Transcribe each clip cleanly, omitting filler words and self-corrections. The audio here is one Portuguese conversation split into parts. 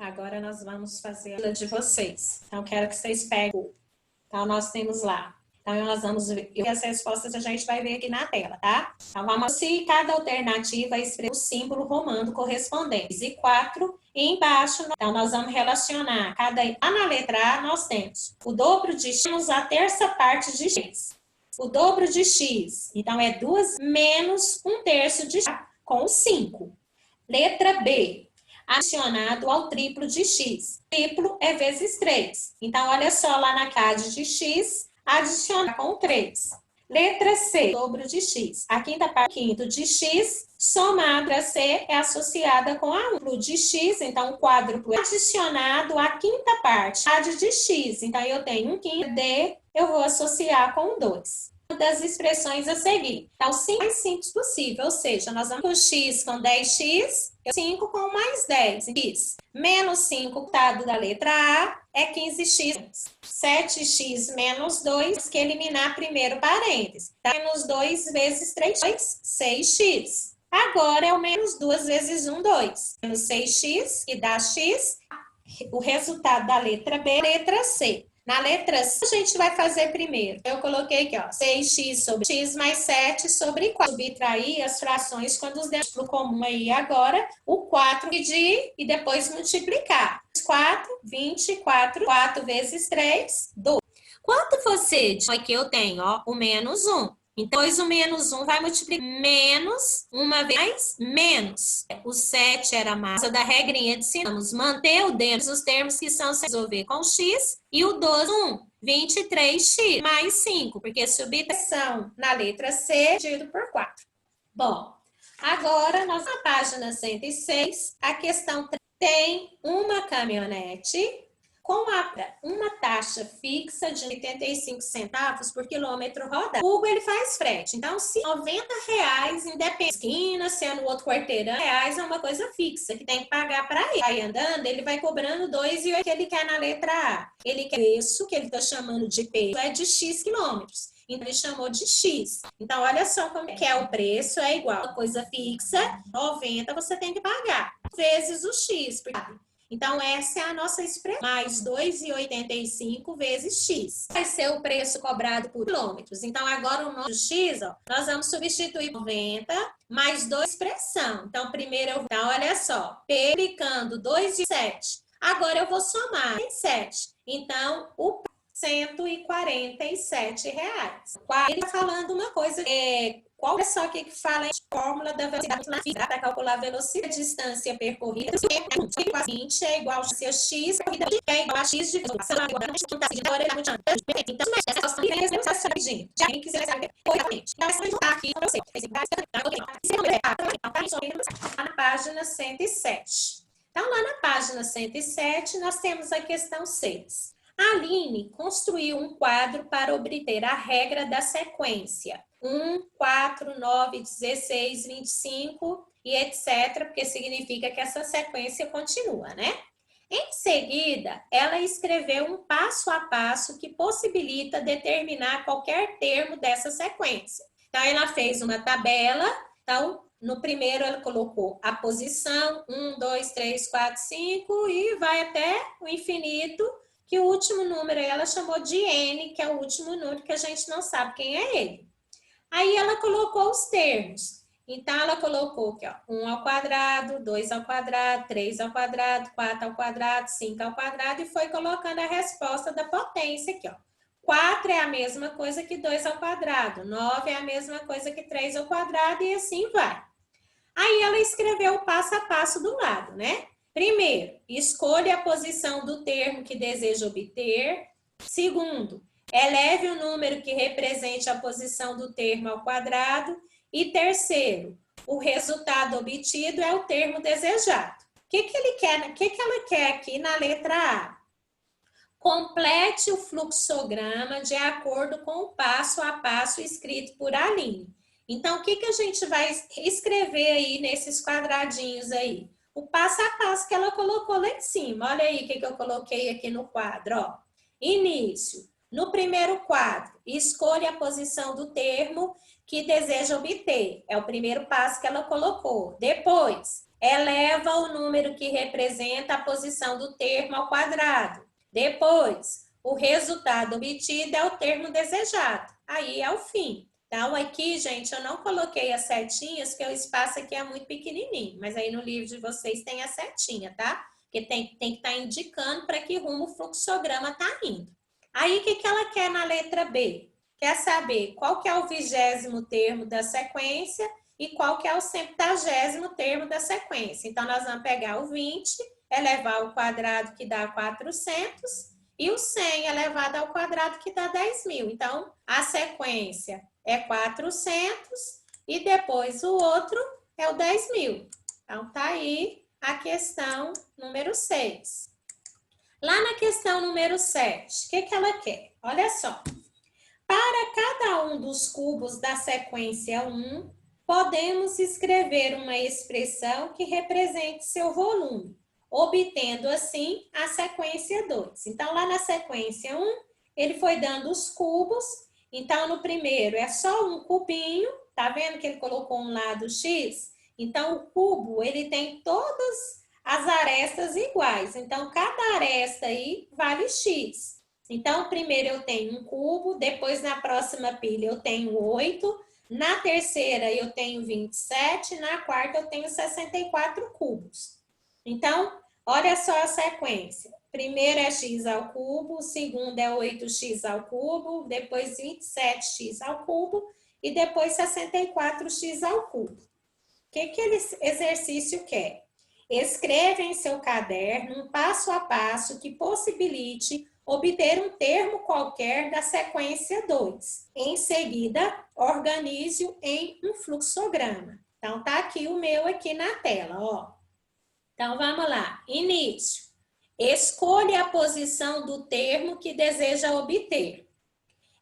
Agora nós vamos fazer a fila de vocês. Então, quero que vocês peguem. Então, nós temos lá. Então, nós vamos ver as respostas, a gente vai ver aqui na tela, tá? Então, vamos se cada alternativa expressa o símbolo romano correspondente. E 4, e embaixo, então, nós vamos relacionar. Lá na letra A, nós temos o dobro de x a terça parte de x. O dobro de x, então, é 2 menos 1/3 de x, com 5. Letra B, adicionado ao triplo de x. Triplo é vezes 3. Então, olha só lá na CAD de x, adicionar com 3. Letra C, dobro de x. A quinta parte, quinto de x, somado a C, é associada com a 1. Triplo de x, então, quádruplo adicionado à quinta parte, CAD de x. Então, eu tenho 1 quinto D, eu vou associar com 2. Das expressões a seguir. Então, o mais simples possível, ou seja, nós vamos com x com 10x, 5 com mais 10, x. Menos 5, dado da letra A, é 15x. 7x menos 2, que eliminar primeiro parênteses. Menos 2 vezes 3, 6x. Agora é o menos 2 vezes 1, 2. Menos 6x, que dá x. O resultado da letra B, letra C. Na letra C, a gente vai fazer primeiro. Eu coloquei aqui, ó, 6x sobre x mais 7 sobre 4. Subtrair as frações quando os demos para o comum aí agora. O 4 dividir e depois multiplicar. 4, 24, 4 vezes 3, 12. Quanto você diz que eu tenho? Ó, o menos 1. Então, depois o menos 1 vai multiplicar menos, uma vez mais, menos. O 7 era a massa da regrinha de ensinamos. Manter o dentro os termos que são se resolver com x. E o 12, 1, 23x mais 5. Porque subtração na letra C dividido por 4. Bom, agora, na página 106, a questão tem uma caminhonete com uma taxa fixa de 85 centavos por quilômetro rodado. O Uber, ele faz frete. Então, se R$90, independente esquina, se é no outro quarteirão, reais é uma coisa fixa, que tem que pagar para ele. Vai andando, ele vai cobrando 2,8 que ele quer na letra A. Ele quer isso, que ele está chamando de peso, é de X quilômetros. Então, ele chamou de X. Então, olha só como é que é o preço, é igual a coisa fixa, 90 você tem que pagar, vezes o X, então, essa é a nossa expressão, mais 2,85 vezes x. Vai ser o preço cobrado por quilômetros. Então, agora o nosso x, ó, nós vamos substituir 90 mais 2 expressão. Então, primeiro eu vou, então, olha só, P aplicando 2,7. Agora eu vou somar 7. Então, o R$147. Ele está falando uma coisa, qual é só que fala em fórmula da velocidade na física para calcular a velocidade, a distância percorrida, 20 é igual a x, corrida é igual a x de velocidade. Então, essa rapidinho. Quem quiser saber, corretamente. Então, essa está aqui para você. Está na página 107. Então, lá na página 107, nós temos a questão 6. A Aline construiu um quadro para obter a regra da sequência 1, 4, 9, 16, 25 e etc., porque significa que essa sequência continua, né? Em seguida, ela escreveu um passo a passo que possibilita determinar qualquer termo dessa sequência. Então, ela fez uma tabela. Então, no primeiro, ela colocou a posição 1, 2, 3, 4, 5 e vai até o infinito, que o último número ela chamou de N, que é o último número que a gente não sabe quem é ele. Aí ela colocou os termos. Então, ela colocou aqui, ó, 1 ao quadrado, 2 ao quadrado, 3 ao quadrado, 4 ao quadrado, 5 ao quadrado e foi colocando a resposta da potência aqui, ó. 4 é a mesma coisa que 2 ao quadrado, 9 é a mesma coisa que 3 ao quadrado e assim vai. Aí ela escreveu o passo a passo do lado, né? Primeiro, escolha a posição do termo que deseja obter. Segundo, eleve o número que represente a posição do termo ao quadrado. E terceiro, o resultado obtido é o termo desejado. O que ele quer? O que ela quer aqui na letra A? Complete o fluxograma de acordo com o passo a passo escrito por Aline. Então, o que a gente vai escrever aí nesses quadradinhos aí? O passo a passo que ela colocou lá em cima. Olha aí o que eu coloquei aqui no quadro, ó. Início. No primeiro quadro, escolha a posição do termo que deseja obter. É o primeiro passo que ela colocou. Depois, eleva o número que representa a posição do termo ao quadrado. Depois, o resultado obtido é o termo desejado. Aí é o fim. Então, aqui, gente, eu não coloquei as setinhas, porque o espaço aqui é muito pequenininho. Mas aí no livro de vocês tem a setinha, tá? Porque tem que estar indicando para que rumo o fluxograma está indo. Aí, o que ela quer na letra B? Quer saber qual que é o 20º termo da sequência e qual que é o 70º termo da sequência. Então, nós vamos pegar o 20 elevar ao quadrado, que dá 400, e o 100 elevado ao quadrado, que dá 10.000. Então, a sequência é 400 e depois o outro é o 10.000. Então, tá aí a questão número 6. Lá na questão número 7, o que ela quer? Olha só. Para cada um dos cubos da sequência 1, podemos escrever uma expressão que represente seu volume, obtendo assim a sequência 2. Então, lá na sequência 1, ele foi dando os cubos. Então, no primeiro é só um cubinho, tá vendo que ele colocou um lado X? Então, o cubo, ele tem todas as arestas iguais. Então, cada aresta aí vale X. Então, primeiro eu tenho um cubo, depois na próxima pilha eu tenho 8, na terceira eu tenho 27, na quarta eu tenho 64 cubos. Então, olha só a sequência. Primeiro é x ao cubo, o segundo é 8x ao cubo, depois 27x ao cubo e depois 64x ao cubo. O que esse exercício quer? Escreva em seu caderno um passo a passo que possibilite obter um termo qualquer da sequência 2. Em seguida, organize-o em um fluxograma. Então, tá aqui o meu aqui na tela, ó. Então, vamos lá. Início. Escolha a posição do termo que deseja obter.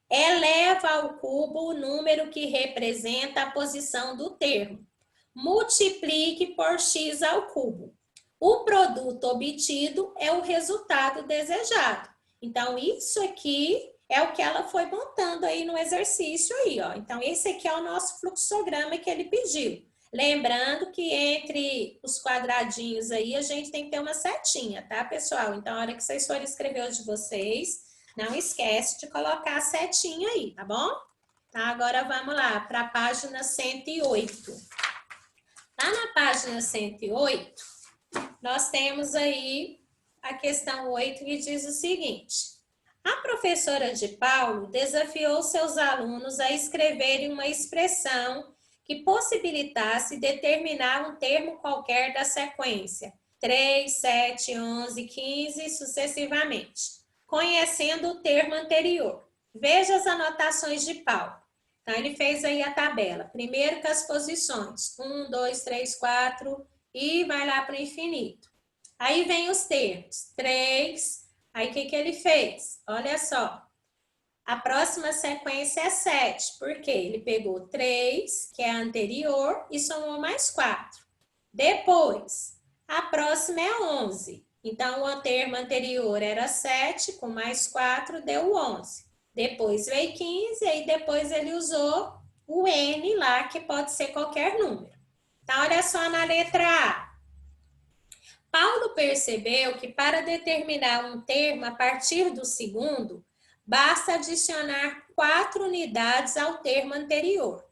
Eleva ao cubo o número que representa a posição do termo. Multiplique por x ao cubo. O produto obtido é o resultado desejado. Então, isso aqui é o que ela foi montando aí no exercício aí, ó. Então, esse aqui é o nosso fluxograma que ele pediu. Lembrando que entre os quadradinhos aí, a gente tem que ter uma setinha, tá, pessoal? Então, a hora que vocês forem escrever os de vocês, não esquece de colocar a setinha aí, tá bom? Tá, agora vamos lá para a página 108. Lá na página 108, nós temos aí a questão 8 que diz o seguinte: a professora de Paulo desafiou seus alunos a escreverem uma expressão que possibilitasse determinar um termo qualquer da sequência 3, 7, 11, 15 e sucessivamente, conhecendo o termo anterior. Veja as anotações de Paulo. Então, ele fez aí a tabela. Primeiro com as posições. 1, 2, 3, 4 e vai lá para o infinito. Aí vem os termos. 3. Aí, o que ele fez? Olha só. A próxima sequência é 7. Por quê? Ele pegou 3, que é a anterior, e somou mais 4. Depois, a próxima é 11. Então, o termo anterior era 7, com mais 4, deu 11. Depois veio 15, e depois ele usou o N lá, que pode ser qualquer número. Então, olha só na letra A. Paulo percebeu que para determinar um termo a partir do segundo, basta adicionar 4 unidades ao termo anterior.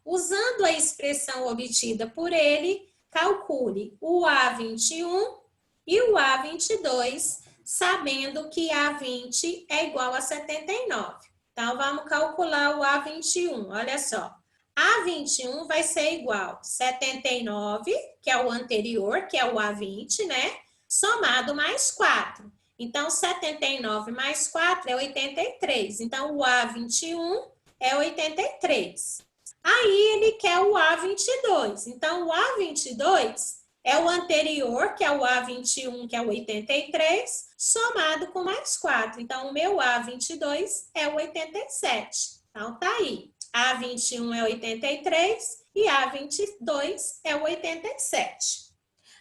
Usando a expressão obtida por ele, calcule o A21 e o A22, sabendo que A20 é igual a 79. Então, vamos calcular o A21, olha só. A21 vai ser igual a 79, que é o anterior, que é o A20, né? Somado mais 4. Então, 79 mais 4 é 83. Então, o A21 é 83. Aí, ele quer o A22. Então, o A22 é o anterior, que é o A21, que é o 83, somado com mais 4. Então, o meu A22 é o 87. Então, tá aí. A21 é 83 e A22 é 87.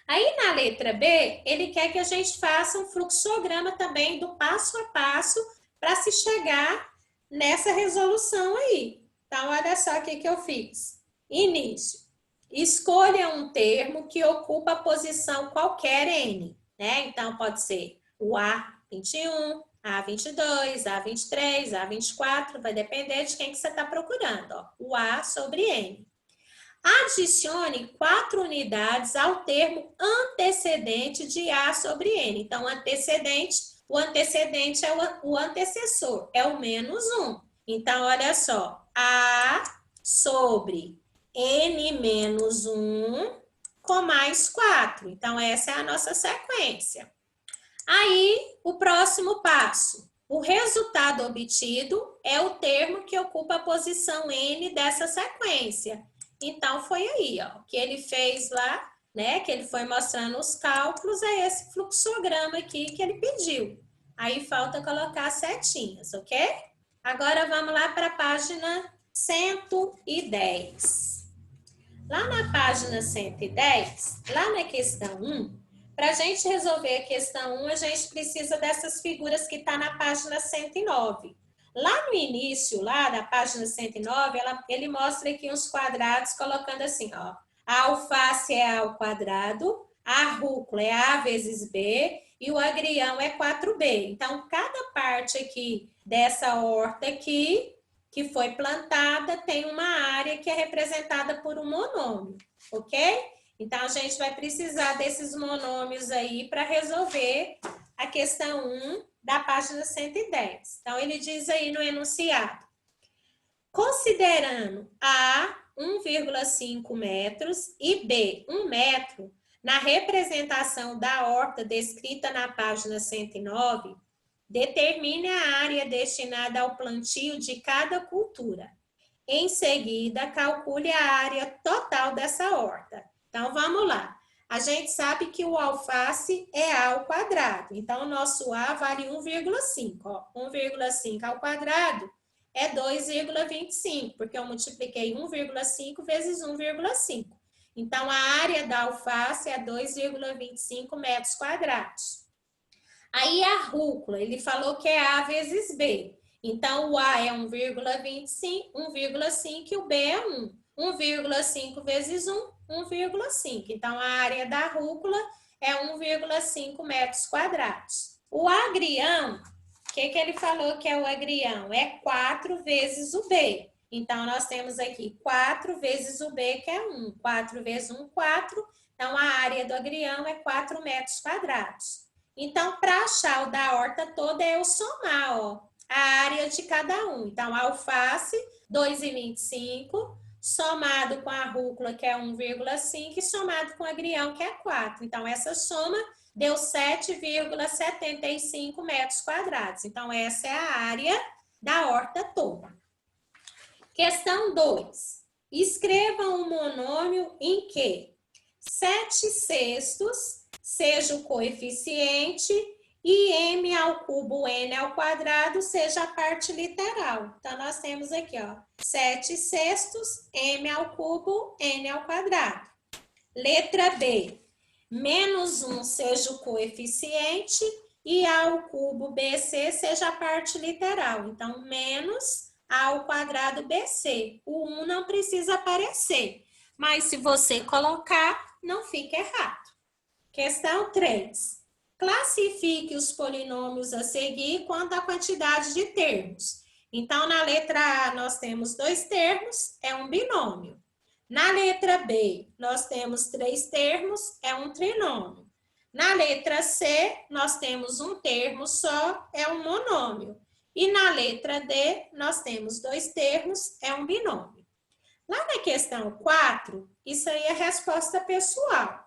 Aí, na letra B, ele quer que a gente faça um fluxograma também do passo a passo para se chegar nessa resolução aí. Então, olha só o que eu fiz. Início. escolha um termo que ocupa a posição qualquer N, né? Então, pode ser o A21, A22, A23, A24, vai depender de quem que você está procurando, ó. O A sobre N. Adicione 4 unidades ao termo antecedente de A sobre N. Então, o antecedente é o antecessor, é o menos 1. Então, olha só, A sobre N menos 1 com mais 4. Então, essa é a nossa sequência. Aí, o próximo passo. O resultado obtido é o termo que ocupa a posição N dessa sequência. Então, foi aí, ó, que ele fez lá, né, que ele foi mostrando os cálculos, é esse fluxograma aqui que ele pediu. Aí, falta colocar setinhas, ok? Agora, vamos lá para a página 110. Lá na página 110, lá na questão 1, para a gente resolver a questão 1, a gente precisa dessas figuras que está na página 109. Lá no início, lá da página 109, ele mostra aqui uns quadrados, colocando assim, ó. A alface é A ao quadrado, a rúcula é A vezes B e o agrião é 4B. Então, cada parte aqui dessa horta aqui, que foi plantada, tem uma área que é representada por um monômio, ok? Então, a gente vai precisar desses monômios aí para resolver a questão 1 da página 110. Então, ele diz aí no enunciado, considerando A 1,5 metros e B 1 metro, na representação da horta descrita na página 109, determine a área destinada ao plantio de cada cultura. Em seguida, calcule a área total dessa horta. Então, vamos lá. A gente sabe que o alface é A ao quadrado. Então, o nosso A vale 1,5. 1,5 ao quadrado é 2,25, porque eu multipliquei 1,5 vezes 1,5. Então, a área da alface é 2,25 metros quadrados. Aí, a rúcula, ele falou que é A vezes B. Então, o A é 1,5 e o B é 1. 1,5 vezes 1, 1,5. Então, a área da rúcula é 1,5 metros quadrados. O agrião, o que ele falou que é o agrião? É 4 vezes o B. Então, nós temos aqui 4 vezes o B, que é 1. 4 vezes 1, 4. Então, a área do agrião é 4 metros quadrados. Então, para achar o da horta toda, é eu somar, ó, a área de cada um. Então, a alface, 2,25, somado com a rúcula, que é 1,5, e somado com o agrião, que é 4. Então, essa soma deu 7,75 metros quadrados. Então, essa é a área da horta toda. Questão 2. Escreva um monômio em que 7/6 seja o coeficiente e m ao cubo n ao quadrado seja a parte literal. Então, nós temos aqui, ó, 7/6 m ao cubo n ao quadrado. Letra B, menos 1 seja o coeficiente e a ao cubo bc seja a parte literal. Então, menos a ao quadrado bc. O 1 não precisa aparecer, mas se você colocar, não fica errado. Questão 3. Classifique os polinômios a seguir quanto à quantidade de termos. Então, na letra A, nós temos 2 termos, é um binômio. Na letra B, nós temos 3 termos, é um trinômio. Na letra C, nós temos um termo só, é um monômio. E na letra D, nós temos 2 termos, é um binômio. Lá na questão 4, isso aí é resposta pessoal.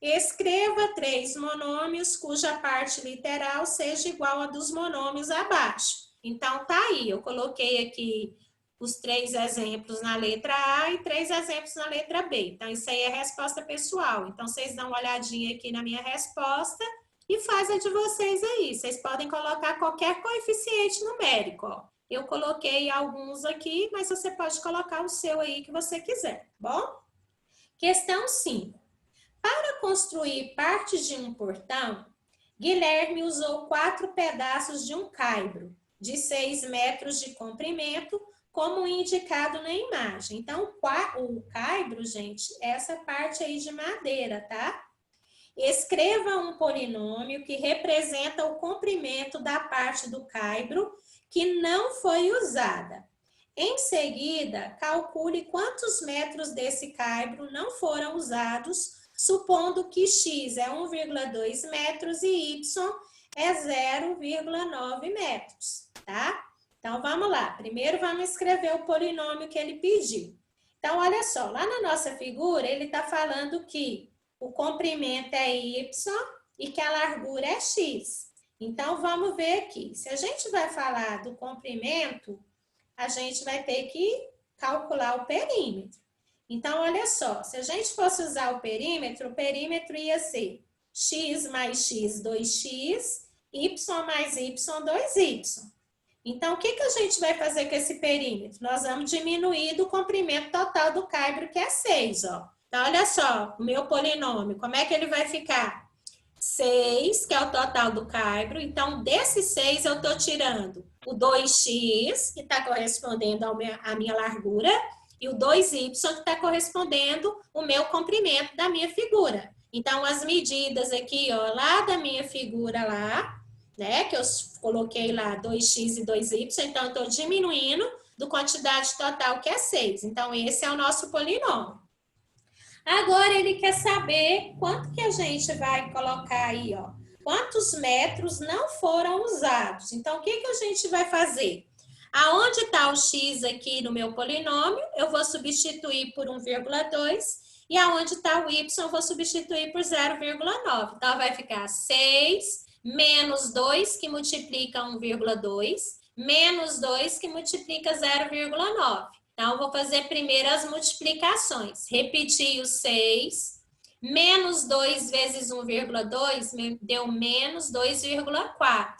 Escreva 3 monômios cuja parte literal seja igual a dos monômios abaixo. Então, tá aí, eu coloquei aqui os 3 exemplos na letra A e 3 exemplos na letra B. Então, isso aí é resposta pessoal. Então, vocês dão uma olhadinha aqui na minha resposta e faz a de vocês aí. Vocês podem colocar qualquer coeficiente numérico, ó. Eu coloquei alguns aqui, mas você pode colocar o seu aí que você quiser, bom? Questão 5. Para construir partes de um portão, Guilherme usou 4 pedaços de um caibro de 6 metros de comprimento como indicado na imagem. Então, o caibro, gente, é essa parte aí de madeira, tá? Escreva um polinômio que representa o comprimento da parte do caibro que não foi usada. Em seguida, calcule quantos metros desse caibro não foram usados, supondo que x é 1,2 metros e y é 0,9 metros, tá? Então, vamos lá. Primeiro, vamos escrever o polinômio que ele pediu. Então, olha só, lá na nossa figura, ele está falando que o comprimento é y e que a largura é x. Então, vamos ver aqui. Se a gente vai falar do comprimento, a gente vai ter que calcular o perímetro. Então, olha só, se a gente fosse usar o perímetro ia ser x mais x, 2x, y mais y, 2y. Então, o que a gente vai fazer com esse perímetro? Nós vamos diminuir do comprimento total do caibro, que é 6, ó. Então, olha só, o meu polinômio, como é que ele vai ficar? 6, que é o total do caibro. Então, desse 6, eu estou tirando o 2x, que está correspondendo à minha largura, e o 2y, que está correspondendo ao meu comprimento da minha figura. Então, as medidas aqui, ó, lá da minha figura lá, né, que eu coloquei lá 2x e 2y, então eu estou diminuindo do quantidade total, que é 6. Então, esse é o nosso polinômio. Agora, ele quer saber quanto que a gente vai colocar aí, ó. Quantos metros não foram usados. Então, o que a gente vai fazer? Aonde está o x aqui no meu polinômio, eu vou substituir por 1,2. E aonde está o y, eu vou substituir por 0,9. Então, vai ficar 6 menos 2, que multiplica 1,2, menos 2, que multiplica 0,9. Então, vou fazer primeiro as multiplicações. Repetir o 6, menos 2 vezes 1,2 deu menos 2,4.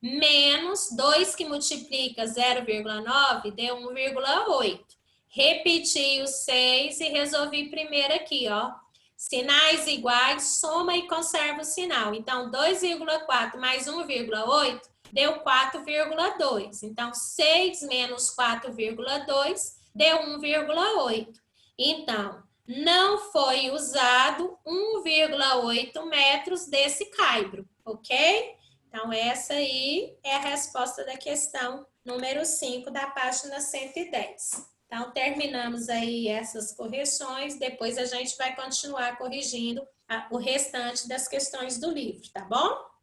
Menos 2 que multiplica 0,9 deu 1,8. Repeti o 6 e resolvi primeiro aqui, ó. Sinais iguais, soma e conserva o sinal. Então, 2,4 mais 1,8 deu 4,2. Então, 6 menos 4,2 deu 1,8. Então, não foi usado 1,8 metros desse caibro, ok? Então, essa aí é a resposta da questão número 5 da página 110. Então, terminamos aí essas correções, depois a gente vai continuar corrigindo o restante das questões do livro, tá bom?